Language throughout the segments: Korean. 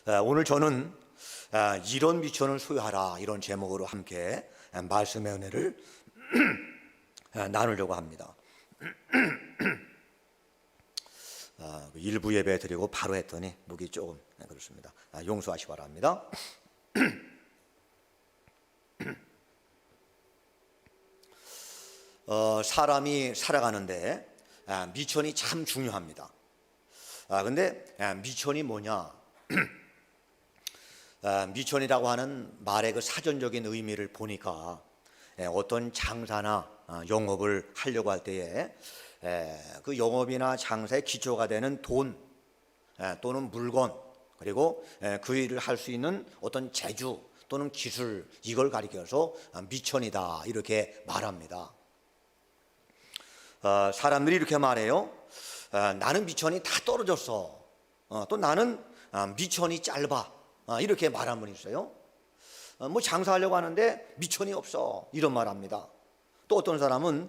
오늘 저는 이런 미천을 소유하라 이런 제목으로 함께 말씀의 은혜를 나누려고 합니다. 일부 예배 드리고 바로 했더니 목이 조금 그렇습니다. 용서하시 바랍니다. 사람이 살아가는데 미천이 참 중요합니다. 근데 미천이 뭐냐? 미천이라고 하는 말의 그 사전적인 의미를 보니까 어떤 장사나 영업을 하려고 할 때에 그 영업이나 장사의 기초가 되는 돈 또는 물건, 그리고 그 일을 할 수 있는 어떤 재주 또는 기술, 이걸 가리켜서 미천이다 이렇게 말합니다. 사람들이 이렇게 말해요. 나는 미천이 다 떨어졌어. 또 나는 미천이 짧아. 이렇게 말하는 분이 있어요. 뭐 장사하려고 하는데 미천이 없어 이런 말합니다. 또 어떤 사람은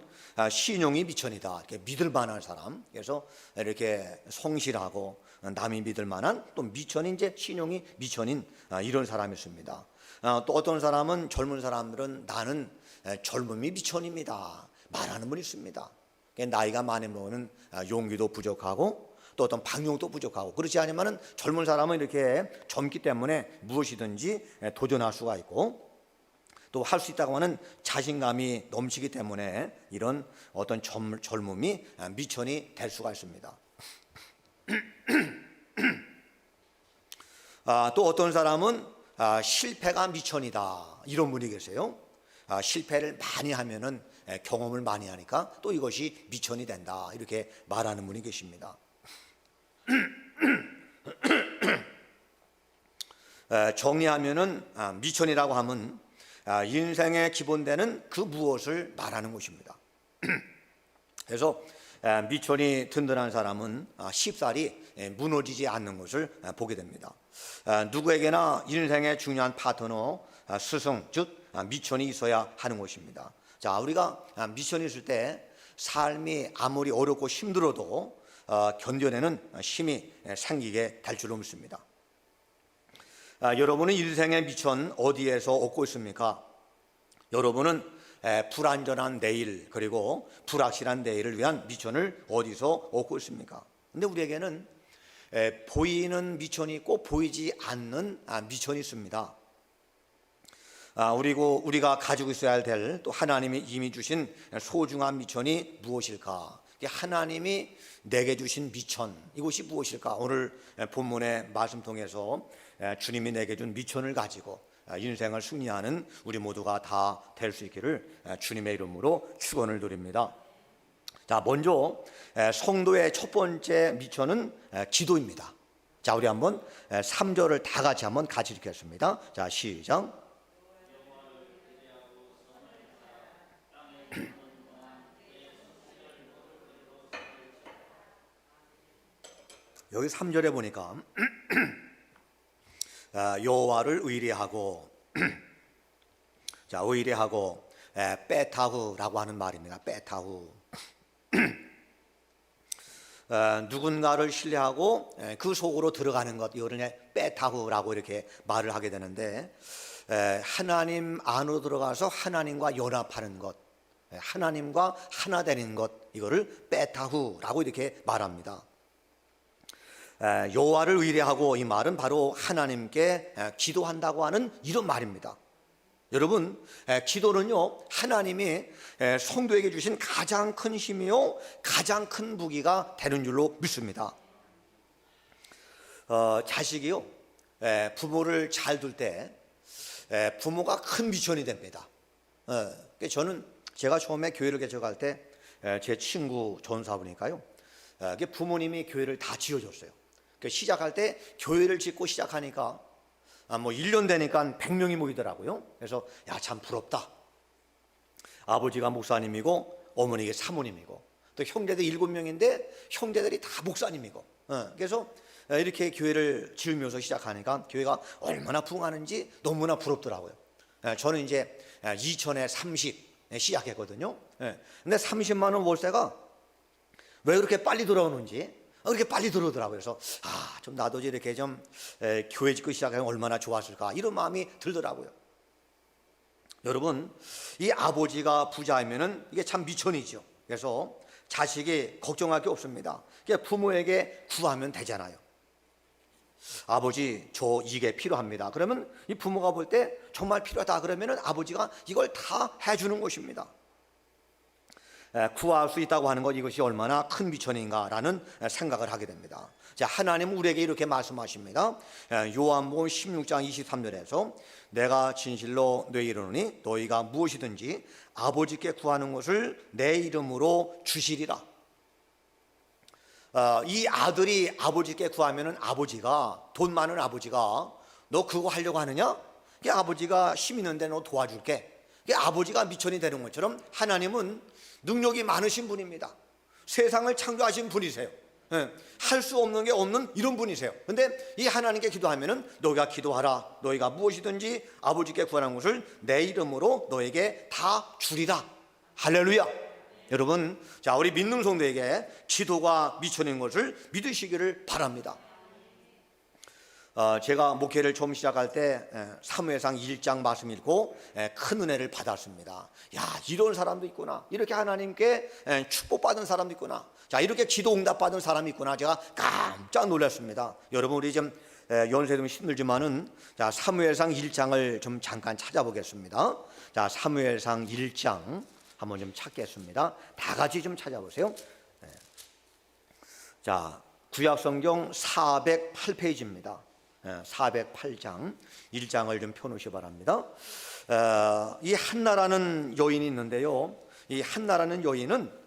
신용이 미천이다, 이렇게 믿을 만한 사람, 그래서 이렇게 성실하고 남이 믿을 만한 또 미천인, 이제 신용이 미천인 이런 사람이 있습니다. 또 어떤 사람은, 젊은 사람들은 나는 젊음이 미천입니다 말하는 분이 있습니다. 나이가 많이 먹는 용기도 부족하고 또 어떤 방용도 부족하고, 그렇지 않으면 젊은 사람은 이렇게 젊기 때문에 무엇이든지 도전할 수가 있고, 또 할 수 있다고 하는 자신감이 넘치기 때문에 이런 어떤 젊음이 미천이 될 수가 있습니다. 또 어떤 사람은 실패가 미천이다 이런 분이 계세요. 실패를 많이 하면은 경험을 많이 하니까 또 이것이 미천이 된다 이렇게 말하는 분이 계십니다. 정리하면은 미천이라고 하면 인생의 기본되는 그 무엇을 말하는 것입니다. 그래서 미천이 든든한 사람은 쉽사리 무너지지 않는 것을 보게 됩니다. 누구에게나 인생의 중요한 파트너, 스승, 즉 미천이 있어야 하는 것입니다. 자, 우리가 미천이 있을 때 삶이 아무리 어렵고 힘들어도 견뎌내는 힘이 생기게 될 줄로 믿습니다. 여러분은 인생의 미천 어디에서 얻고 있습니까? 여러분은 불안전한 내일, 그리고 불확실한 내일을 위한 미천을 어디서 얻고 있습니까? 근데 우리에게는 보이는 미천이 있고 보이지 않는 미천이 있습니다. 그리고 우리가 가지고 있어야 될 또 하나님이 이미 주신 소중한 미천이 무엇일까? 하나님이 내게 주신 미천, 이것이 무엇일까? 오늘 본문의 말씀 통해서 주님이 내게 준 미천을 가지고 인생을 승리하는 우리 모두가 다 될 수 있기를 주님의 이름으로 축원을 드립니다. 자, 먼저 성도의 첫 번째 미천은 기도입니다. 자, 우리 한번 3절을 다 같이 한번 같이 읽겠습니다. 자, 시작. 여기 3절에 보니까 여호와를 의뢰하고 자, 의뢰하고 빼타후라고 하는 말입니다. 빼타후. 누군가를 신뢰하고 그 속으로 들어가는 것, 이거를 빼타후라고 이렇게 말을 하게 되는데, 하나님 안으로 들어가서 하나님과 연합하는 것, 하나님과 하나 되는 것, 이거를 빼타후라고 이렇게 말합니다. 여호와를 의뢰하고, 이 말은 바로 하나님께 기도한다고 하는 이런 말입니다. 여러분, 기도는요, 하나님이 성도에게 주신 가장 큰 힘이요 가장 큰 무기가 되는 줄로 믿습니다. 자식이요, 부모를 잘 둘 때 부모가 큰 미천이 됩니다. 저는 제가 처음에 교회를 개척할 때 제 친구 전사부니까요, 부모님이 교회를 다 지어줬어요. 시작할 때 교회를 짓고 시작하니까 뭐 1년 되니까 100명이 모이더라고요. 그래서 야, 참 부럽다. 아버지가 목사님이고 어머니가 사모님이고 또 형제들 7명인데 형제들이 다 목사님이고, 그래서 이렇게 교회를 지으면서 시작하니까 교회가 얼마나 부흥하는지 너무나 부럽더라고요. 저는 이제 2000에 30 시작했거든요. 근데 30만 원 월세가 왜 그렇게 빨리 돌아오는지, 그렇게 빨리 들어오더라고요. 그래서 좀 나도 이렇게 좀 교회 짓고 시작하면 얼마나 좋았을까 이런 마음이 들더라고요. 여러분, 이 아버지가 부자이면은 이게 참 미천이죠. 그래서 자식이 걱정할 게 없습니다. 그러니까 부모에게 구하면 되잖아요. 아버지, 저 이게 필요합니다. 그러면 이 부모가 볼 때 정말 필요하다 그러면은 아버지가 이걸 다 해주는 것입니다. 구할 수 있다고 하는 것, 이것이 얼마나 큰 미천인가라는 생각을 하게 됩니다. 자, 하나님은 우리에게 이렇게 말씀하십니다. 요한복음 16장 23절에서 내가 진실로 너희 이르노니 너희가 무엇이든지 아버지께 구하는 것을 내 이름으로 주시리라. 이 아들이 아버지께 구하면은 아버지가, 돈 많은 아버지가 너 그거 하려고 하느냐? 아버지가 힘 있는데 너 도와줄게. 아버지가 미천이 되는 것처럼 하나님은 능력이 많으신 분입니다. 세상을 창조하신 분이세요. 할 수 없는 게 없는 이런 분이세요. 근데 이 하나님께 기도하면은 너희가 기도하라. 너희가 무엇이든지 아버지께 구하는 것을 내 이름으로 너에게 다 주리라. 할렐루야. 여러분, 자, 우리 믿는 성도에게 기도가 미천인 것을 믿으시기를 바랍니다. 제가 목회를 처음 시작할 때 사무엘상 1장 말씀 읽고 큰 은혜를 받았습니다. 야, 이런 사람도 있구나. 이렇게 하나님께 축복받은 사람도 있구나. 자, 이렇게 기도 응답받은 사람이 있구나. 제가 깜짝 놀랐습니다. 여러분, 우리 좀 연세 좀 힘들지만은 자, 사무엘상 1장을 좀 잠깐 찾아보겠습니다. 자, 사무엘상 1장 한번 좀 찾겠습니다. 다 같이 좀 찾아보세요. 자, 구약성경 408페이지입니다. 408장 1장을 좀 펴놓으시 바랍니다. 이 한나라는 여인이 있는데요. 이 한나라는 여인은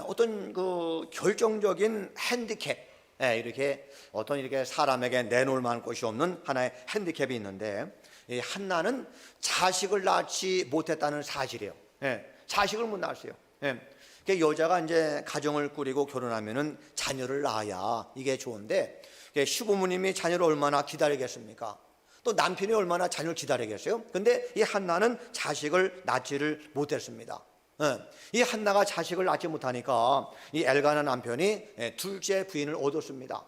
어떤 그 결정적인 핸디캡, 이렇게 어떤 이렇게 사람에게 내놓을 만한 것이 없는 하나의 핸디캡이 있는데, 이 한나는 자식을 낳지 못했다는 사실이에요. 자식을 못 낳았어요. 여자가 이제 가정을 꾸리고 결혼하면은 자녀를 낳아야 이게 좋은데, 시부모님이 자녀를 얼마나 기다리겠습니까? 또 남편이 얼마나 자녀를 기다리겠어요? 근데 이 한나는 자식을 낳지를 못했습니다. 이 한나가 자식을 낳지 못하니까 이 엘가나 남편이 둘째 부인을 얻었습니다.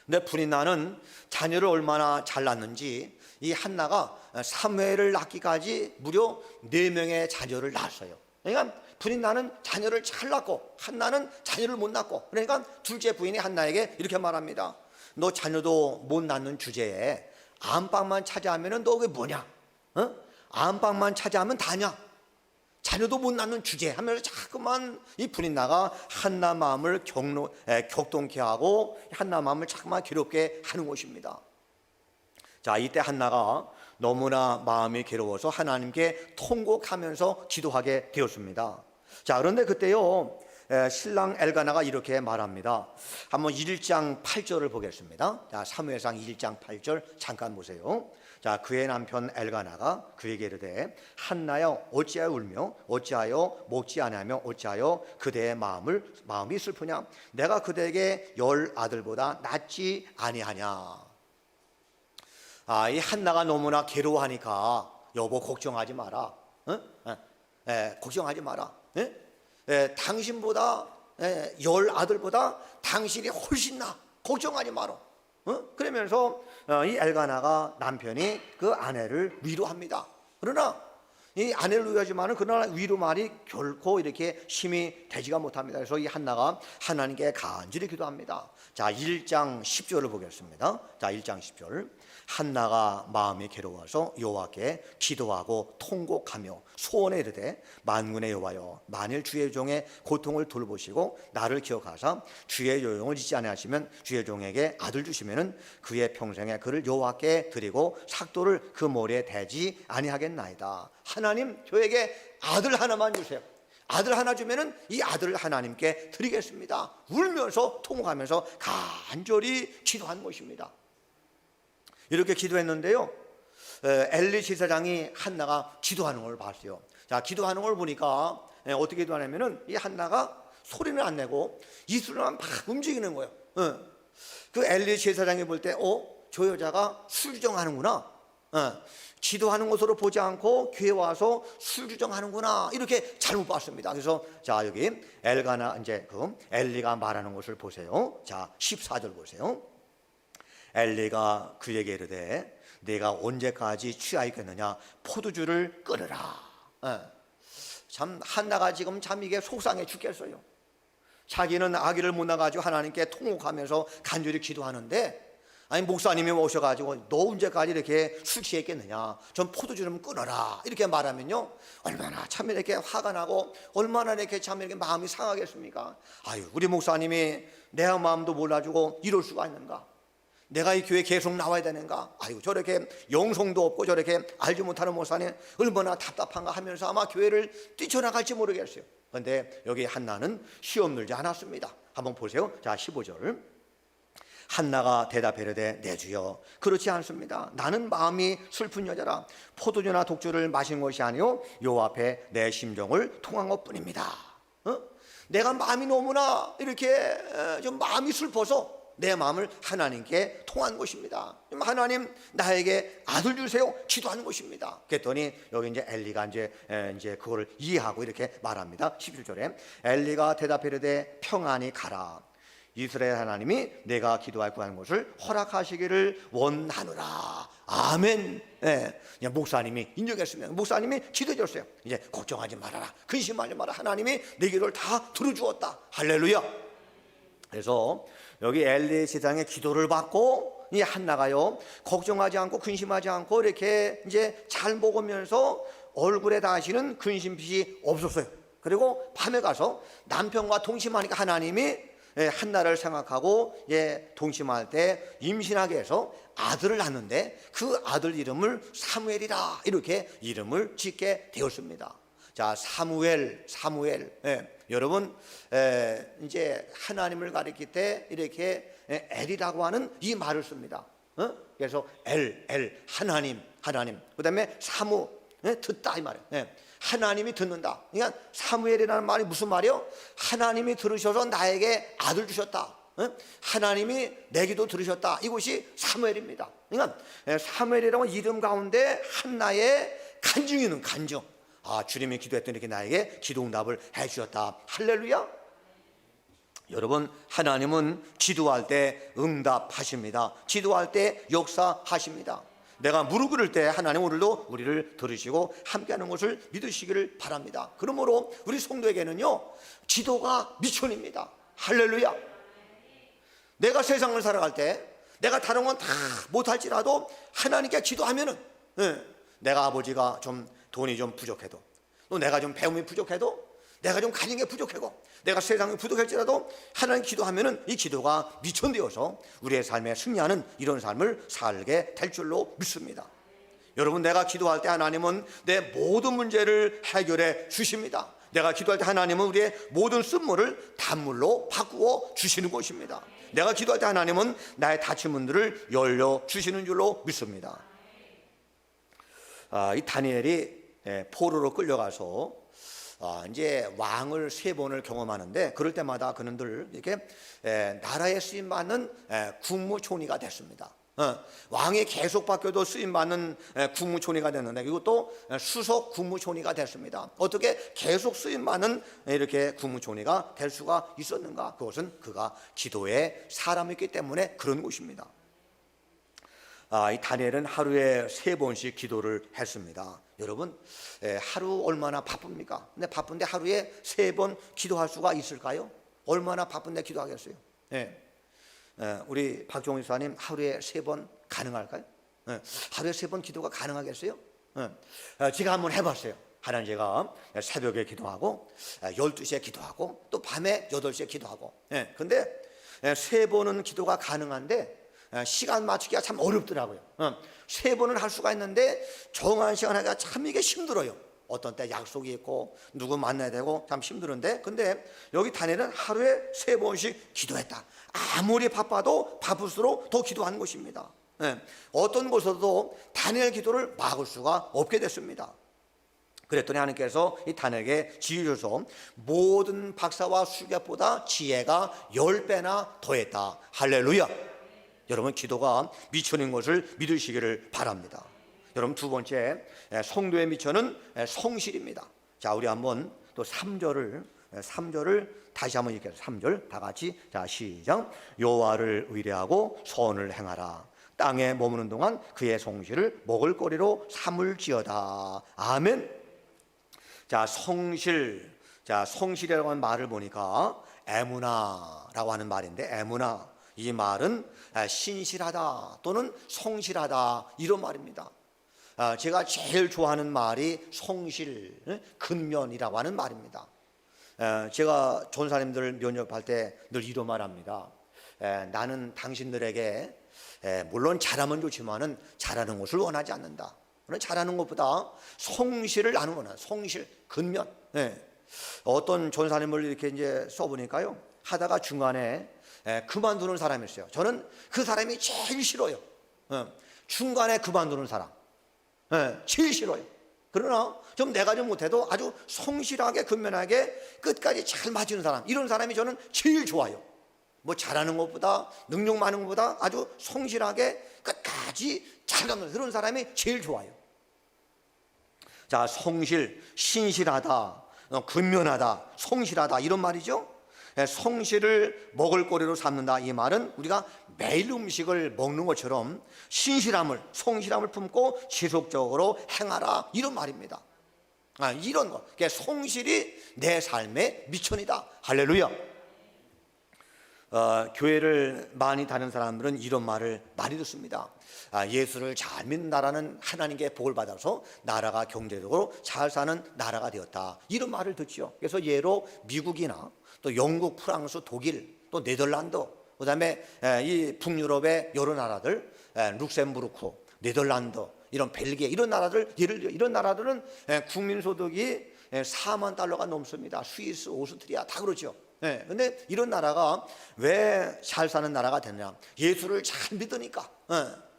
근데 브린나는 자녀를 얼마나 잘 낳는지 이 한나가 사무엘을 낳기까지 무려 4명의 자녀를 낳았어요. 그러니까 브린나는 자녀를 잘 낳고 한나는 자녀를 못 낳고, 그러니까 둘째 부인이 한나에게 이렇게 말합니다. 너 자녀도 못 낳는 주제에 안방만 차지하면 너 그게 뭐냐? 안방만 차지하면 다냐? 자녀도 못 낳는 주제 하면서 자꾸만 이 브린나가 한나 마음을 격동케 하고 한나 마음을 자꾸만 괴롭게 하는 것입니다. 자, 이때 한나가 너무나 마음이 괴로워서 하나님께 통곡하면서 기도하게 되었습니다. 자, 그런데 그때요, 신랑 엘가나가 이렇게 말합니다. 한번 1장 8절을 보겠습니다. 자, 사무엘상 1장 8절 잠깐 보세요. 자, 그의 남편 엘가나가 그에게 이르되 한나여 어찌하여 울며 어찌하여 먹지 아니하며 어찌하여 그대의 마음이 슬프냐? 내가 그대에게 10 아들보다 낫지 아니하냐? 이 한나가 너무나 괴로워하니까 여보 걱정하지 마라. 걱정하지 마라. 당신보다 10 아들보다 당신이 훨씬 나. 걱정하지 마라. 그러면서 이 엘가나가 남편이 그 아내를 위로합니다. 그러나 이 아내를 위로하지만은 그러나 위로 말이 결코 이렇게 힘이 되지가 못합니다. 그래서 이 한나가 하나님께 간절히 기도합니다. 자, 1장 10절을 보겠습니다. 자, 1장 10절. 한나가 마음이 괴로워서 여호와께 기도하고 통곡하며 소원에 이르되 만군의 여호와여, 만일 주의 종의 고통을 돌보시고 나를 기억하사 주의 요용을 잊지 아니하시면 주의 종에게 아들 주시면은 그의 평생에 그를 여호와께 드리고 삭도를 그 머리에 대지 아니하겠나이다. 하나님, 저에게 아들 하나만 주세요. 아들 하나 주면은 이 아들을 하나님께 드리겠습니다. 울면서 통곡하면서 간절히 기도한 것입니다. 이렇게 기도했는데요, 엘리 제사장이 한나가 기도하는 걸 봤어요. 자, 기도하는 걸 보니까 어떻게 기도하냐면은 이 한나가 소리는 안 내고 입술만 막 움직이는 거예요. 그 엘리 제사장이 볼 때 저 여자가 술주정하는구나. 기도하는 것으로 보지 않고 교회 와서 술 주정하는구나 이렇게 잘못 봤습니다. 그래서 자 여기 엘가나 이제 그 엘리가 말하는 것을 보세요. 자 14절 보세요. 엘리가 그에게 이르되 내가 언제까지 취하였겠느냐 포도주를 끊으라. 참 한나가 지금 참 이게 속상해 죽겠어요. 자기는 아기를 못 낳아가지고 하나님께 통곡하면서 간절히 기도하는데 아니 목사님이 오셔가지고 너 언제까지 이렇게 술 취했겠느냐 좀 포도주 좀 끊어라 이렇게 말하면요 얼마나 참 이렇게 화가 나고 얼마나 이렇게 참 이렇게 마음이 상하겠습니까? 아유 우리 목사님이 내 마음도 몰라주고 이럴 수가 있는가? 내가 이 교회 계속 나와야 되는가? 아유 저렇게 영성도 없고 저렇게 알지 못하는 목사님 얼마나 답답한가 하면서 아마 교회를 뛰쳐나갈지 모르겠어요. 그런데 여기 한나는 시험 늘지 않았습니다. 한번 보세요. 자 15절 한나가 대답하려되 내 주여 그렇지 않습니다. 나는 마음이 슬픈 여자라 포도주나 독주를 마신 것이 아니요 요 앞에 내 심정을 통한 것뿐입니다. 내가 마음이 너무나 이렇게 좀 마음이 슬퍼서 내 마음을 하나님께 통한 것입니다. 하나님 나에게 아들 주세요 기도하는 것입니다. 그랬더니 여기 이제 엘리가 이제 그거를 이해하고 이렇게 말합니다. 11절에 엘리가 대답하려되 평안히 가라 이스라엘 하나님이 내가 기도할 구하는 것을 허락하시기를 원하노라. 아멘. 목사님이 인정했습니다. 목사님이 기도해 줬어요. 이제 걱정하지 말아라 근심하지 마라 하나님이 내 기도를 다 들어주었다. 할렐루야. 그래서 여기 엘리 제사장의 기도를 받고 이 한나가요 걱정하지 않고 근심하지 않고 이렇게 이제 잘 먹으면서 얼굴에 다시는 근심빛이 없었어요. 그리고 밤에 가서 남편과 동침하니까 하나님이 한나를 생각하고 동침할 때 임신하게 해서 아들을 낳는데 그 아들 이름을 사무엘이라 이렇게 이름을 짓게 되었습니다. 자 사무엘 여러분 이제 하나님을 가리킬 때 이렇게 엘이라고 하는 이 말을 씁니다. 그래서 엘 하나님 그다음에 사무 듣다 이 말이에요. 하나님이 듣는다. 그러니까 사무엘이라는 말이 무슨 말이요? 하나님이 들으셔서 나에게 아들 주셨다. 하나님이 내 기도 들으셨다. 이것이 사무엘입니다. 그러니까 사무엘이라는 이름 가운데 한나의 간증이 있는 간증. 아 주님이 기도했더니 이렇게 나에게 기도 응답을 해주셨다. 할렐루야. 여러분 하나님은 기도할 때 응답하십니다. 기도할 때 역사하십니다. 내가 무릎 꿇을 때 하나님 오늘도 우리를 들으시고 함께하는 것을 믿으시기를 바랍니다. 그러므로 우리 성도에게는요 기도가 미천입니다. 할렐루야. 내가 세상을 살아갈 때 내가 다른 건 다 못할지라도 하나님께 기도하면은 내가 아버지가 좀 돈이 좀 부족해도 또 내가 좀 배움이 부족해도 내가 좀 가진 게 부족하고 내가 세상이 부족할지라도 하나님 기도하면은 이 기도가 미천되어서 우리의 삶에 승리하는 이런 삶을 살게 될 줄로 믿습니다. 여러분 내가 기도할 때 하나님은 내 모든 문제를 해결해 주십니다. 내가 기도할 때 하나님은 우리의 모든 쓴물을 단물로 바꾸어 주시는 것입니다. 내가 기도할 때 하나님은 나의 닫힌 문들을 열려 주시는 줄로 믿습니다. 이 다니엘이 포로로 끌려가서 이제 왕을 3번을 경험하는데 그럴 때마다 그는 늘 이렇게 나라에 쓰임받는 국무총리가 됐습니다. 왕이 계속 바뀌어도 쓰임받는 국무총리가 됐는데 그리고 또 수석 국무총리가 됐습니다. 어떻게 계속 쓰임받는 이렇게 국무총리가 될 수가 있었는가? 그것은 그가 기도의 사람이기 때문에 그런 것입니다. 이 다니엘은 하루에 3번씩 기도를 했습니다. 여러분 하루 얼마나 바쁩니까? 근데 바쁜데 하루에 3번 기도할 수가 있을까요? 얼마나 바쁜데 기도하겠어요? 우리 박종희 사님 하루에 3번 가능할까요? 하루에 3번 기도가 가능하겠어요? 제가 한번 해봤어요. 하나는 제가 새벽에 기도하고 12시에 기도하고 또 밤에 8시에 기도하고 근데 3번은 기도가 가능한데 시간 맞추기가 참 어렵더라고요. 3번은 할 수가 있는데 정한 시간 하기가 참 이게 힘들어요. 어떤 때 약속이 있고 누구 만나야 되고 참 힘드는데 근데 여기 다니엘은 하루에 3번씩 기도했다. 아무리 바빠도 바쁠수록 더 기도하는 것입니다. 어떤 곳에서도 다니엘 기도를 막을 수가 없게 됐습니다. 그랬더니 하나님께서 이 다니엘에게 지혜 주셔서 모든 박사와 수객보다 지혜가 10배나 더했다. 할렐루야. 여러분 기도가 미천인 것을 믿으시기를 바랍니다. 여러분, 두 번째 성도의 미천은 성실입니다. 자, 우리 한번 또 3절을 다시 한번 읽겠습니다. 3절 다 같이. 자, 시작. 여호와를 의뢰하고 선을 행하라. 땅에 머무는 동안 그의 성실을 먹을거리로 삼을지어다. 아멘. 자, 성실이라고 하는 말을 보니까 에무나라고 하는 말인데, 에무나, 이 말은 신실하다 또는 성실하다 이런 말입니다. 제가 제일 좋아하는 말이 성실, 근면이라고 하는 말입니다. 제가 전사님들 면접할 때 늘 이런 말합니다. 나는 당신들에게 물론 잘하면 좋지만은 잘하는 것을 원하지 않는다. 잘하는 것보다 성실을 나는 원한다. 성실, 근면. 어떤 전사님을 이렇게 이제 써보니까요, 하다가 중간에 그만두는 사람이 있어요. 저는 그 사람이 제일 싫어요. 중간에 그만두는 사람 제일 싫어요. 그러나 좀 내가 좀 못해도 아주 성실하게 근면하게 끝까지 잘 맞추는 사람, 이런 사람이 저는 제일 좋아요. 뭐 잘하는 것보다, 능력 많은 것보다 아주 성실하게 끝까지 잘 가는 그런 사람이 제일 좋아요. 자, 성실, 신실하다, 근면하다, 성실하다 이런 말이죠. 성실을 먹을거리로 삼는다, 이 말은 우리가 매일 음식을 먹는 것처럼 신실함을, 성실함을 품고 지속적으로 행하라 이런 말입니다. 이런 것, 성실이 내 삶의 미천이다. 할렐루야. 교회를 많이 다니는 사람들은 이런 말을 많이 듣습니다. 예수를 잘 믿는다라는 하나님께 복을 받아서 나라가 경제적으로 잘 사는 나라가 되었다, 이런 말을 듣죠. 그래서 예로 미국이나 또 영국, 프랑스, 독일, 또 네덜란드, 그다음에 이 북유럽의 여러 나라들, 룩셈부르크, 네덜란드, 이런 벨기에, 이런 나라들, 예를 들어 이런 나라들은 국민소득이 4만 달러가 넘습니다. 스위스, 오스트리아 다 그렇죠. 근데 이런 나라가 왜 잘 사는 나라가 됐냐? 예수를 잘 믿으니까.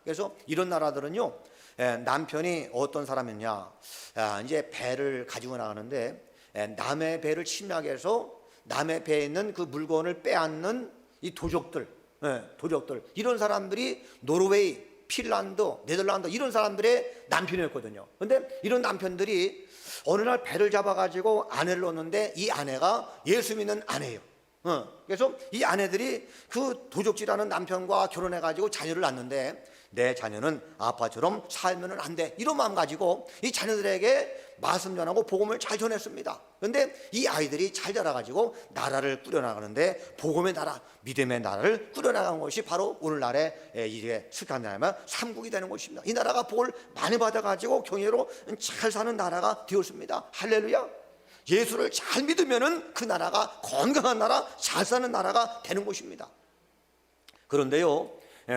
그래서 이런 나라들은요, 남편이 어떤 사람이냐, 이제 배를 가지고 나가는데 남의 배를 침략해서 남의 배에 있는 그 물건을 빼앗는 이 도적들, 이런 사람들이 노르웨이, 핀란드, 네덜란드 이런 사람들의 남편이었거든요. 근데 이런 남편들이 어느 날 배를 잡아가지고 아내를 놓는데 이 아내가 예수 믿는 아내예요. 그래서 이 아내들이 그 도적질하는 남편과 결혼해가지고 자녀를 낳는데, 내 자녀는 아빠처럼 살면 안 돼, 이런 마음 가지고 이 자녀들에게 말씀 전하고 복음을 잘 전했습니다. 그런데 이 아이들이 잘 자라가지고 나라를 꾸려나가는데, 복음의 나라, 믿음의 나라를 꾸려나간 것이 바로 오늘날의 이제 스칸디나비아 3국이 되는 것입니다. 이 나라가 복을 많이 받아가지고 경제로 잘 사는 나라가 되었습니다. 할렐루야. 예수를 잘 믿으면은 그 나라가 건강한 나라, 잘 사는 나라가 되는 것입니다. 그런데요,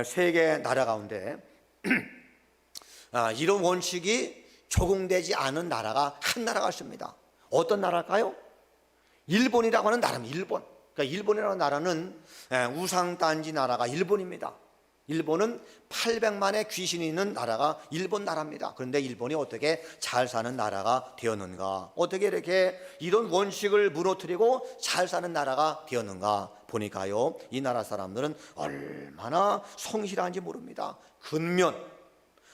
세계 나라 가운데 이런 원칙이 적용되지 않은 나라가 한 나라가 있습니다. 어떤 나라일까요? 일본이라고 하는 나라입니다. 일본. 그러니까 일본이라는 나라는 우상단지 나라가 일본입니다. 일본은 800만의 귀신이 있는 나라가 일본 나라입니다. 그런데 일본이 어떻게 잘 사는 나라가 되었는가? 어떻게 이렇게 이런 원칙을 무너뜨리고 잘 사는 나라가 되었는가 보니까요, 이 나라 사람들은 얼마나 성실한지 모릅니다. 근면,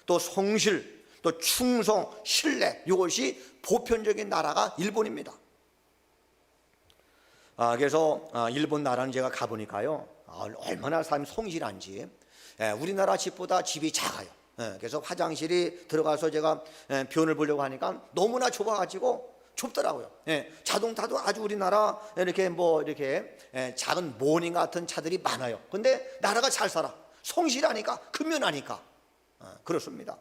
또 성실, 또 충성, 신뢰, 이것이 보편적인 나라가 일본입니다. 그래서 일본 나라는 제가 가보니까요, 얼마나 사람이 성실한지. 우리나라 집보다 집이 작아요. 그래서 화장실이 들어가서 제가 변을 보려고 하니까 너무나 좁아가지고 좁더라고요. 자동차도 아주 우리나라 이렇게 이렇게 작은 모닝 같은 차들이 많아요. 근데 나라가 잘 살아. 성실하니까, 근면하니까. 그렇습니다.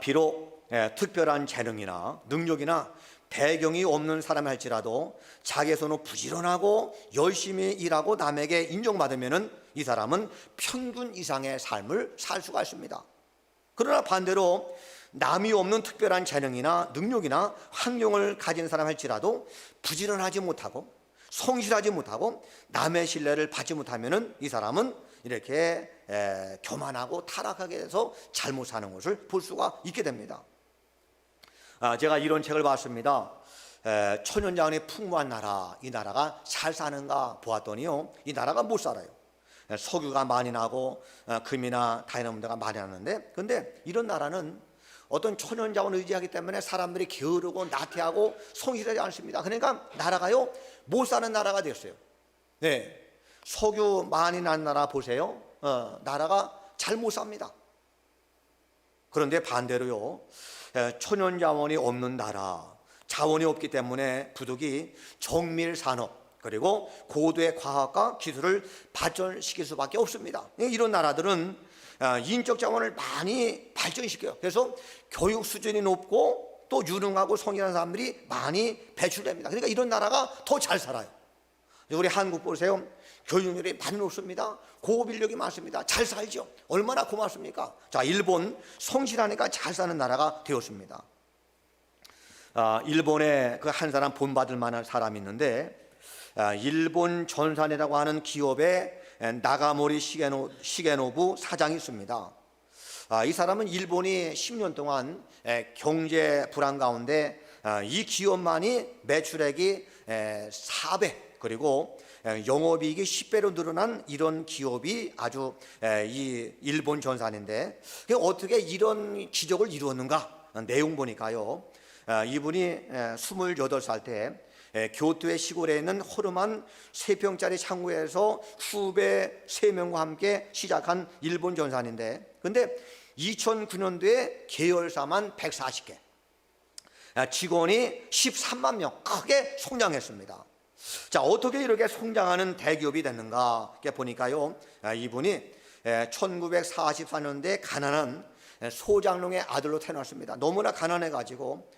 비록 특별한 재능이나 능력이나 배경이 없는 사람 할지라도 자기 손으로 부지런하고 열심히 일하고 남에게 인정받으면은 이 사람은 평균 이상의 삶을 살 수가 있습니다. 그러나 반대로 남이 없는 특별한 재능이나 능력이나 환경을 가진 사람 할지라도 부지런하지 못하고 성실하지 못하고 남의 신뢰를 받지 못하면은 이 사람은 이렇게 교만하고 타락하게 돼서 잘못 사는 것을 볼 수가 있게 됩니다. 제가 이런 책을 봤습니다. 천연자원이 풍부한 나라, 이 나라가 잘 사는가 보았더니요, 이 나라가 못 살아요. 석유가 많이 나고 금이나 다이아몬드가 많이 나는데, 근데 이런 나라는 어떤 천연자원 의지하기 때문에 사람들이 게으르고 나태하고 성실하지 않습니다. 그러니까 나라가요 못 사는 나라가 되었어요. 네, 석유 많이 난 나라 보세요. 나라가 잘 못 삽니다. 그런데 반대로요, 천연자원이 없는 나라, 자원이 없기 때문에 부득이 정밀 산업 그리고 고도의 과학과 기술을 발전시킬 수밖에 없습니다. 이런 나라들은 인적 자원을 많이 발전시켜요. 그래서 교육 수준이 높고 또 유능하고 성실한 사람들이 많이 배출됩니다. 그러니까 이런 나라가 더 잘 살아요. 우리 한국 보세요. 교육률이 많이 높습니다. 고급 인력이 많습니다. 잘 살죠. 얼마나 고맙습니까? 자, 일본 성실하니까 잘 사는 나라가 되었습니다. 일본에 그 한 사람 본받을 만한 사람이 있는데, 일본 전산이라고 하는 기업의 나가모리 시게노부 사장이 있습니다. 이 사람은 일본이 10년 동안 경제 불안 가운데 이 기업만이 매출액이 4배 그리고 영업이익이 10배로 늘어난 이런 기업이 아주 이 일본 전산인데, 어떻게 이런 기적을 이루었는가 내용 보니까요, 이분이 28살 때 교토의 시골에 있는 허름한 3평짜리 창고에서 후배 3명과 함께 시작한 일본 전산인데, 근데 2009년도에 계열사만 140개, 직원이 13만 명, 크게 성장했습니다. 자, 어떻게 이렇게 성장하는 대기업이 됐는가 보니까요, 이분이 1944년도에 가난한 소장농의 아들로 태어났습니다. 너무나 가난해가지고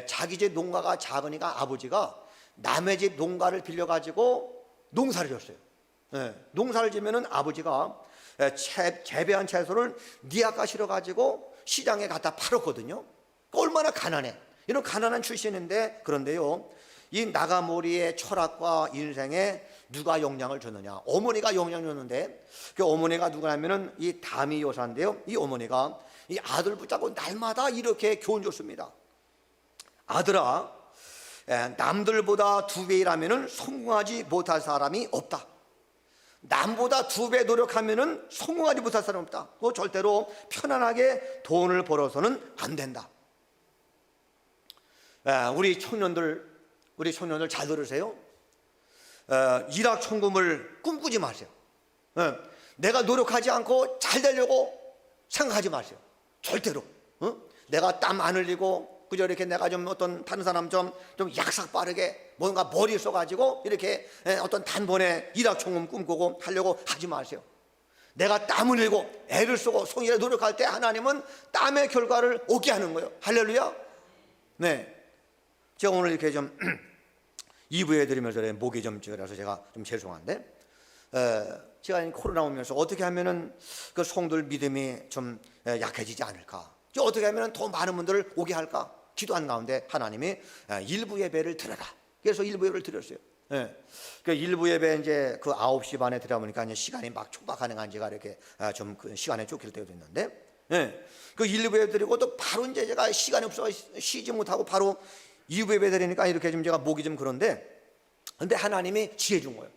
자기 집 농가가 작으니까 아버지가 남의 집 농가를 빌려가지고 농사를 졌어요. 농사를 지면은 아버지가 재배한 채소를 니아까 실어가지고 시장에 갖다 팔았거든요. 얼마나 가난해. 이런 가난한 출신인데, 그런데요, 이 나가모리의 철학과 인생에 누가 영향을 줬느냐? 어머니가 영향을 줬는데, 그 어머니가 누구냐면은 이 다미 여사인데요. 이 어머니가 이 아들 붙잡고 날마다 이렇게 교훈 줬습니다. 아들아, 남들보다 2배 일하면은 성공하지 못할 사람이 없다. 남보다 2배 노력하면은 성공하지 못할 사람이 없다. 또 절대로 편안하게 돈을 벌어서는 안 된다. 우리 청년들 잘 들으세요. 일확천금을 꿈꾸지 마세요. 내가 노력하지 않고 잘 되려고 생각하지 마세요. 절대로. 내가 땀 안 흘리고 그저 이렇게 내가 좀 어떤 다른 사람 좀 약삭 빠르게 뭔가 머리 써가지고 이렇게 어떤 단번에 일확천금 꿈꾸고 하려고 하지 마세요. 내가 땀 흘리고 애를 쓰고 성실하게 노력할 때 하나님은 땀의 결과를 얻게 하는 거예요. 할렐루야. 네. 제가 오늘 이렇게 좀 2부에 드리면서 목이 좀 찌그러서 제가 좀 죄송한데, 제가 코로나 오면서 어떻게 하면은 그 성도들 믿음이 좀 약해지지 않을까, 어떻게 하면은 더 많은 분들을 오게 할까 기도한 가운데 하나님이 일부 예배를 드려라. 그래서 일부 예배를 드렸어요. 그 일부 예배 이제 그 9시 반에 드려 보니까 이제 시간이 막 촉박하는 간지가 이렇게 좀 그 시간에 쫓길 때도 있는데, 그 일부 예배 드리고 또 바로 이제 제가 시간이 없어 쉬지 못하고 바로 2부 예배 드리니까 이렇게 좀 제가 목이 좀 그런데, 근데 하나님이 지혜 준 거예요.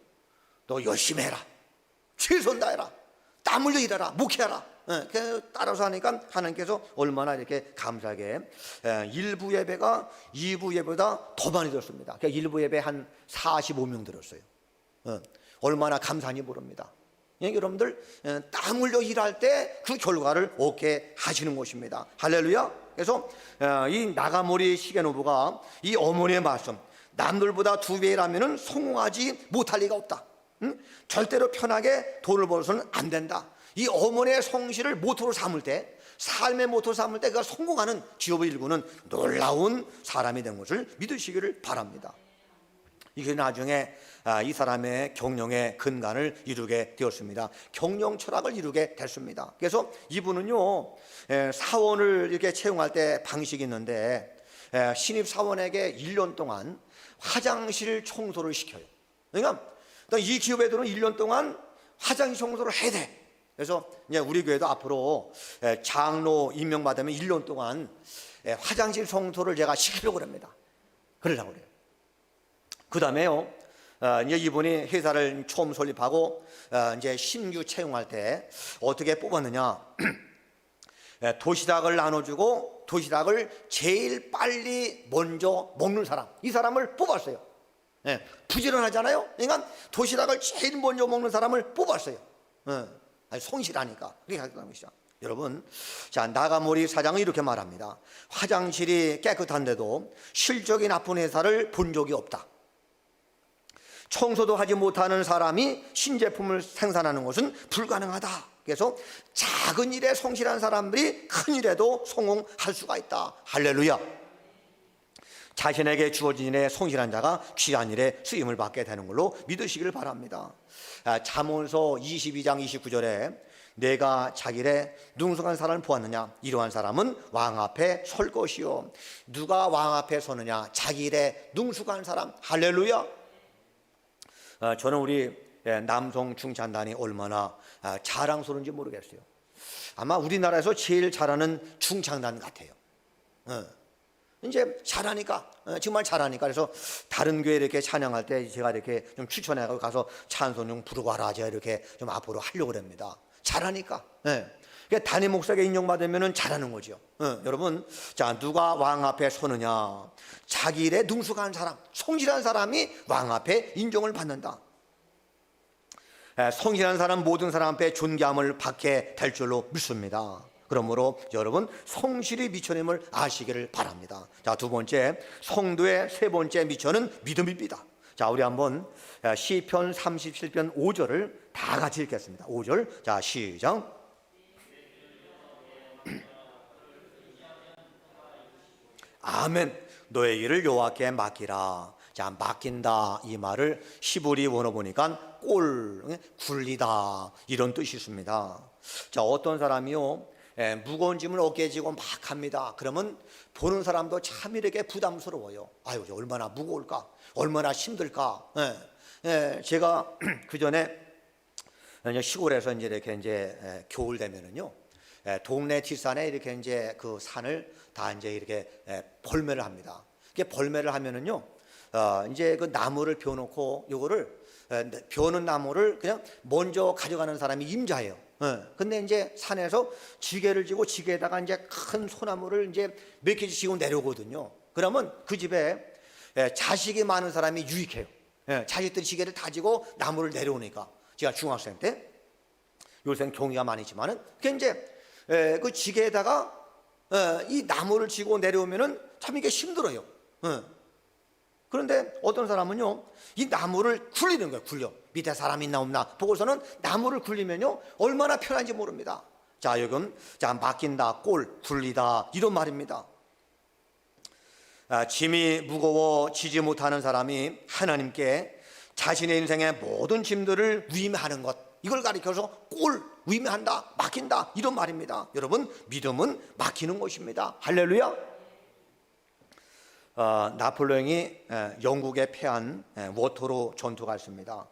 너 열심히 해라. 최선 다해라. 땀 흘려 일하라. 목회하라. 따라서 하니까 하나님께서 얼마나 이렇게 감사하게 1부 예배가 2부 예배보다 더 많이 들었습니다. 그러니까 1부 예배 한 45명 들었어요. 얼마나 감사한지 모릅니다. 여러분들 땀 흘려 일할 때 그 결과를 얻게 하시는 것입니다. 할렐루야. 그래서 이 나가모리 시게노부가 이 어머니의 말씀, 남들보다 2배 일하면 성공하지 못할 리가 없다. 절대로 편하게 돈을 벌어서는 안 된다. 이 어머니의 성실을 모토로 삼을 때, 삶의 모토로 삼을 때 그가 성공하는 기업을 일구는 놀라운 사람이 된 것을 믿으시기를 바랍니다. 이게 나중에 이 사람의 경영의 근간을 이루게 되었습니다. 경영 철학을 이루게 됐습니다. 그래서 이분은요, 사원을 이렇게 채용할 때 방식이 있는데, 신입 사원에게 1년 동안 화장실 청소를 시켜요. 그러니까 이 기업애들은 1년 동안 화장실 청소를 해야 돼. 그래서 이제 우리 교회도 앞으로 장로 임명받으면 1년 동안 화장실 청소를 제가 시키려고 합니다. 그러려고 그래요. 그 다음에요, 이제 이분이 회사를 처음 설립하고 이제 신규 채용할 때 어떻게 뽑았느냐? 도시락을 나눠주고 도시락을 제일 빨리 먼저 먹는 사람, 이 사람을 뽑았어요. 부지런하잖아요. 그러니까 도시락을 제일 먼저 먹는 사람을 뽑았어요. 성실하니까 그렇게 하는 것이죠. 여러분, 자, 나가모리 사장은 이렇게 말합니다. 화장실이 깨끗한데도 실적이 나쁜 회사를 본 적이 없다. 청소도 하지 못하는 사람이 신제품을 생산하는 것은 불가능하다. 그래서 작은 일에 성실한 사람들이 큰 일에도 성공할 수가 있다. 할렐루야. 자신에게 주어진 일에 성실한 자가 귀한 일에 쓰임을 받게 되는 걸로 믿으시길 바랍니다. 잠언서 22장 29절에 내가 자기를 능숙한 사람을 보았느냐? 이러한 사람은 왕 앞에 설 것이요. 누가 왕 앞에 서느냐? 자기 일에 능숙한 사람. 할렐루야. 저는 우리 남성 중창단이 얼마나 자랑스러운지 모르겠어요. 아마 우리나라에서 제일 잘하는 중창단 같아요. 이제 잘하니까, 정말 잘하니까. 그래서 다른 교회 이렇게 찬양할 때 제가 이렇게 좀 추천해가지고 가서 찬송 좀 부르고 와라, 제가 이렇게 좀 앞으로 하려고 합니다. 잘하니까. 그러니까 담임 목사에게 인정받으면 잘하는 거죠. 여러분, 자, 누가 왕 앞에 서느냐? 자기 일에 능숙한 사람, 성실한 사람이 왕 앞에 인정을 받는다. 성실한 사람, 모든 사람 앞에 존귀함을 받게 될 줄로 믿습니다. 그러므로 여러분, 성실히 미천임을 아시기를 바랍니다. 자, 두 번째, 성도의 세 번째 미천은 믿음입니다. 자, 우리 한번 시편 37편 5절을 다 같이 읽겠습니다. 5절, 자, 시작. 아멘. 너의 일을 여호와께 맡기라. 자, 맡긴다, 이 말을 히브리 원어 보니까 굴리다, 이런 뜻이 있습니다. 자, 어떤 사람이요, 무거운 짐을 어깨에 지고 막 합니다. 그러면 보는 사람도 참 이렇게 부담스러워요. 아유, 얼마나 무거울까, 얼마나 힘들까. 제가 그 전에 시골에서 이제 겨울 되면은요, 동네 뒷산에 이렇게 이제 그 산을 다 이제 이렇게 벌매를 합니다. 이게 벌매를 하면은요, 이제 그 나무를 벼놓고 요거를 벼는 나무를 그냥 먼저 가져가는 사람이 임자예요. 근데 이제 산에서 지게를 지고 지게에다가 이제 큰 소나무를 이제 몇 개씩 지고 내려오거든요. 그러면 그 집에 자식이 많은 사람이 유익해요. 자식들이 지게를 다 지고 나무를 내려오니까. 제가 중학생 때, 요새는 경우가 많지만은 그 이제 그 지게에다가 이 나무를 지고 내려오면은 참 이게 힘들어요. 그런데 어떤 사람은요, 이 나무를 굴리는 거예요. 굴려. 밑에 사람 있나 없나 보고서는 나무를 굴리면요, 얼마나 편한지 모릅니다. 자, 여기는 자, 맡긴다, 굴리다, 이런 말입니다. 짐이 무거워 지지 못하는 사람이 하나님께 자신의 인생의 모든 짐들을 위임하는 것, 이걸 가리켜서 위임한다, 맡긴다, 이런 말입니다. 여러분, 믿음은 맡기는 것입니다. 할렐루야. 나폴레옹이 영국에 패한 워터로 전투가 있습니다.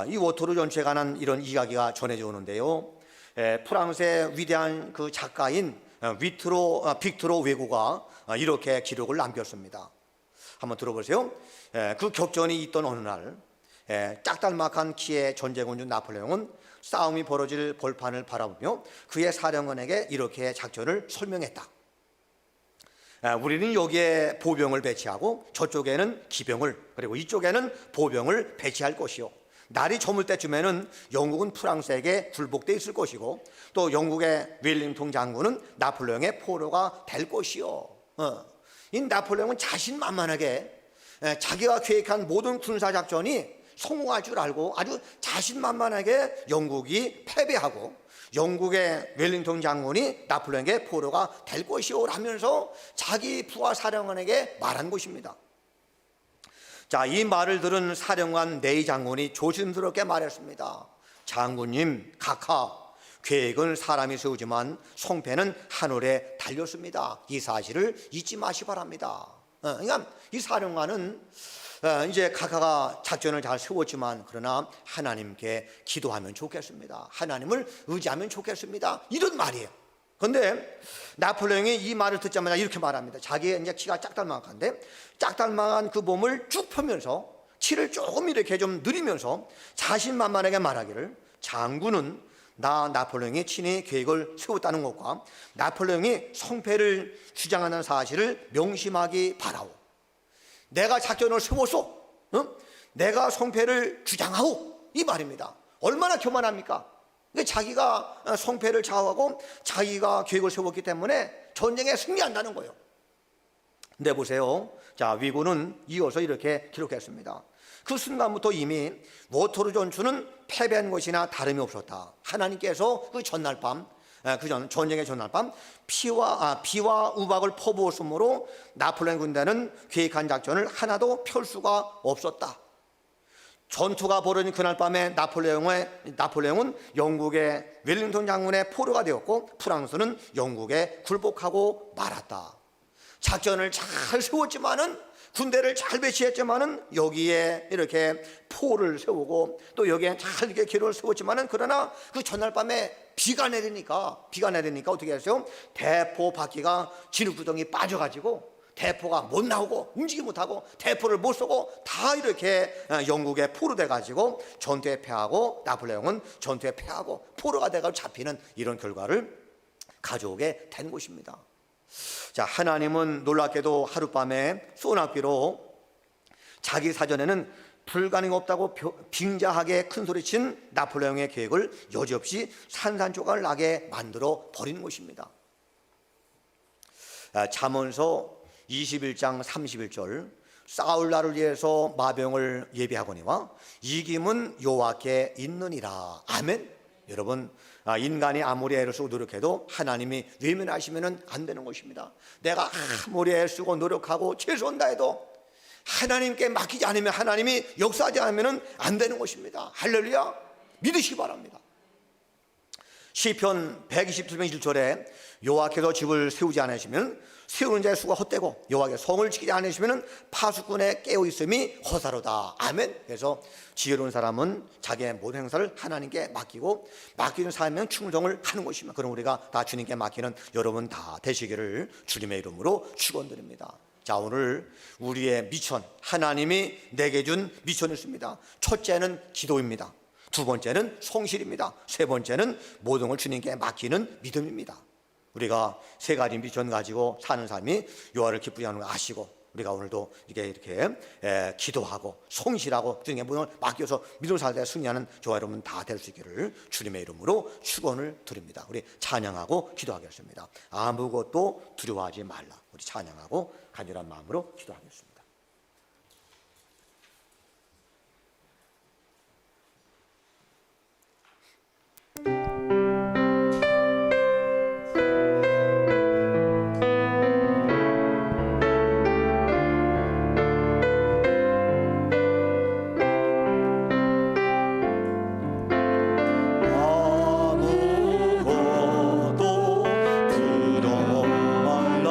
이 워터로 전투에 관한 이런 이야기가 전해져 오는데요, 프랑스의 위대한 그 작가인 빅토르 외고가 이렇게 기록을 남겼습니다. 한번 들어보세요. 그 격전이 있던 어느 날, 짝달막한 키의 전쟁원주 나폴레옹은 싸움이 벌어질 벌판을 바라보며 그의 사령관에게 이렇게 작전을 설명했다. 우리는 여기에 보병을 배치하고 저쪽에는 기병을, 그리고 이쪽에는 보병을 배치할 것이요, 날이 저물 때쯤에는 영국은 프랑스에게 굴복돼 있을 것이고, 또 영국의 웰링턴 장군은 나폴레옹의 포로가 될 것이요. 이 나폴레옹은 자신만만하게 자기가 계획한 모든 군사작전이 성공할 줄 알고 아주 자신만만하게 영국이 패배하고 영국의 웰링턴 장군이 나폴레옹의 포로가 될 것이오 라면서 자기 부하 사령관에게 말한 것입니다. 자, 이 말을 들은 사령관 네이 장군이 조심스럽게 말했습니다. 장군님, 각하, 계획은 사람이 세우지만 성패는 하늘에 달렸습니다. 이 사실을 잊지 마시 바랍니다. 그러니까 이 사령관은 이제 각하가 작전을 잘 세웠지만 그러나 하나님께 기도하면 좋겠습니다. 하나님을 의지하면 좋겠습니다. 이런 말이에요. 그런데 나폴레옹이 이 말을 듣자마자 이렇게 말합니다. 자기의 이제 키가 짝달막한데 짝달막한 그 몸을 쭉 펴면서 치를 조금 이렇게 좀 느리면서 자신만만하게 말하기를, 장군은 나 나폴레옹이 친히 계획을 세웠다는 것과 나폴레옹이 성패를 주장하는 사실을 명심하기 바라오. 내가 작전을 세웠소. 내가 성패를 주장하오. 이 말입니다. 얼마나 교만합니까? 자기가 성패를 좌우하고 자기가 계획을 세웠기 때문에 전쟁에 승리한다는 거예요. 근데 보세요. 자, 위고는 이어서 이렇게 기록했습니다. 그 순간부터 이미 워터루 전투는 패배한 것이나 다름이 없었다. 하나님께서 그 전날 밤, 전쟁의 전날 밤 비와 우박을 퍼부었으므로 나폴레옹 군대는 계획한 작전을 하나도 펼 수가 없었다. 전투가 벌어진 그날 밤에 나폴레옹은 영국의 웰링턴 장군의 포로가 되었고 프랑스는 영국에 굴복하고 말았다. 작전을 잘 세웠지만은, 군대를 잘 배치했지만은, 여기에 이렇게 포를 세우고 또 여기에 잘 이렇게 기로를 세웠지만은, 그러나 그 전날 밤에 비가 내리니까 어떻게 했어요? 대포 바퀴가 진흙구덩이 빠져가지고 대포가 못 나오고 움직이지 못하고 대포를 못 쏘고 다 이렇게 영국의 포로 돼가지고 전투에 패하고, 나폴레옹은 전투에 패하고 포로가 돼가지고 잡히는 이런 결과를 가져오게 된 것입니다. 자, 하나님은 놀랍게도 하룻밤에 소나기로 자기 사전에는 불가능이 없다고 빙자하게 큰소리친 나폴레옹의 계획을 여지없이 산산조각을 나게 만들어 버리는 것입니다. 잠언서 21장 31절, 싸울 날을 위해서 마병을 예비하거니와 이김은 여호와께 있느니라. 아멘. 여러분, 인간이 아무리 애를 쓰고 노력해도 하나님이 외면하시면 안 되는 것입니다. 내가 아무리 애를 쓰고 노력하고 최선을 다해도 하나님께 맡기지 않으면, 하나님이 역사하지 않으면 안 되는 것입니다. 할렐루야. 믿으시기 바랍니다. 시편 127편 1절에 여호와께서 집을 세우지 않으시면 세우는 자의 수가 헛되고 여호와께서 성을 지키지 않으시면 파수꾼의 깨어있음이 허사로다. 아멘. 그래서 지혜로운 사람은 자기의 모든 행사를 하나님께 맡기고 맡기는 사람은 충성을 하는 것입니다. 그럼 우리가 다 주님께 맡기는 여러분 다 되시기를 주님의 이름으로 축원드립니다. 자, 오늘 우리의 미션, 하나님이 내게 준 미션이 있습니다. 첫째는 기도입니다. 두 번째는 성실입니다. 세 번째는 모든 걸 주님께 맡기는 믿음입니다. 우리가 세 가지 미션 가지고 사는 삶이 여호와를 기쁘게 하는 걸 아시고, 우리가 오늘도 이렇게 기도하고 성실하고 주님께 모든 걸 맡겨서 믿음을 살 때 승리하는 저와 여러분 다 될 수 있기를 주님의 이름으로 축원을 드립니다. 우리 찬양하고 기도하겠습니다. 아무것도 두려워하지 말라. 우리 찬양하고 간절한 마음으로 기도하겠습니다. 아무것도 두려워 말라.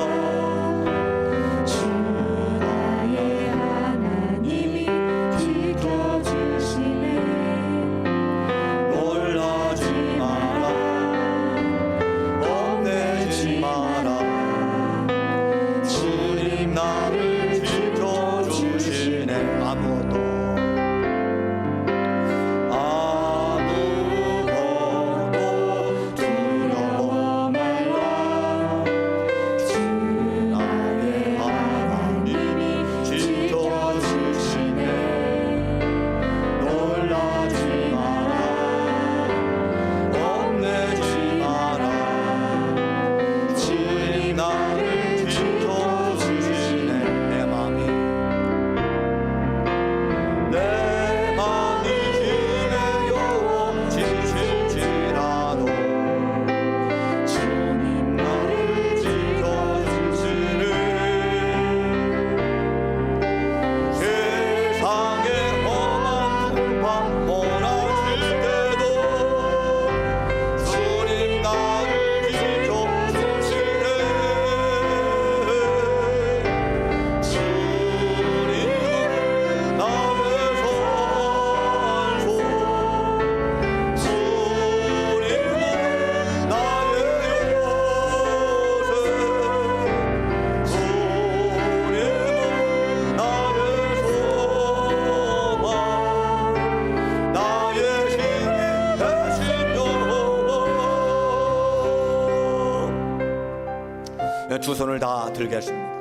두 손을 다 들겠습니다.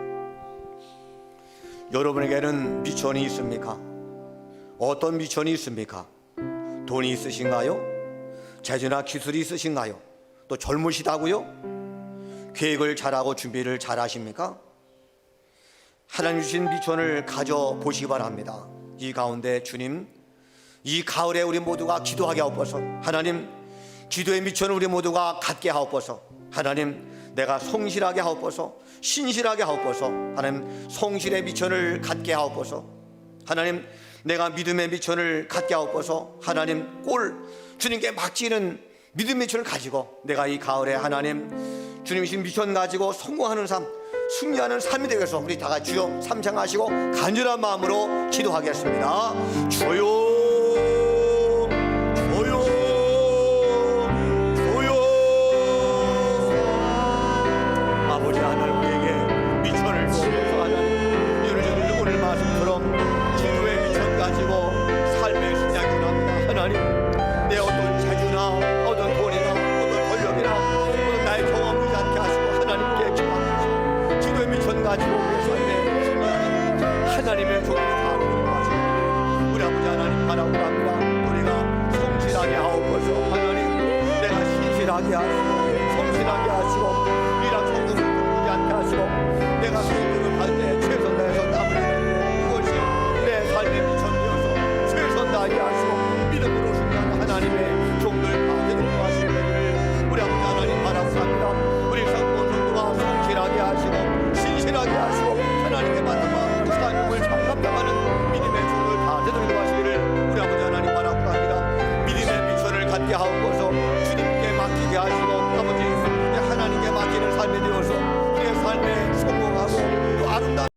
여러분에게는 미천이 있습니까? 어떤 미천이 있습니까? 돈이 있으신가요? 재주나 기술이 있으신가요? 또 젊으시다고요? 계획을 잘하고 준비를 잘하십니까? 하나님 주신 미천을 가져보시기 바랍니다. 이 가운데 주님, 이 가을에 우리 모두가 기도하게 하옵소서. 하나님, 기도의 미천을 우리 모두가 갖게 하옵소서. 하나님, 내가 성실하게 하옵소서. 신실하게 하옵소서. 하나님, 성실의 미천을 갖게 하옵소서. 하나님, 내가 믿음의 미천을 갖게 하옵소서. 하나님, 주님께 맡기는 믿음의 미천을 가지고 내가 이 가을에 하나님 주님 주신 미천 가지고 성공하는 삶, 승리하는 삶이 되기 위해서 우리 다 같이 주여 삼창하시고 간절한 마음으로 기도하겠습니다. 주여, 주여, 주여. 아버지 하나님, 우리에게 미천을 주옵소서. 하나님, 여러분들 오늘 말씀처럼 기도의 미천 가지고 삶의 시작이 원합니다. 하나님, 내 어떤 재주나 어떤 돈이나 어떤 권력이나 어떤 나의 경험을 하지 않게 하시고 하나님께 기도합니다. 기도의 미천 가지고 우리의 삶에 승리하는 하나님의 종이 다 이루어지기를 우리 아버지 하나님 바라고 합니다. 우리가 성실하게 하옵소서. 하나님, 내가 신실하게 하소서.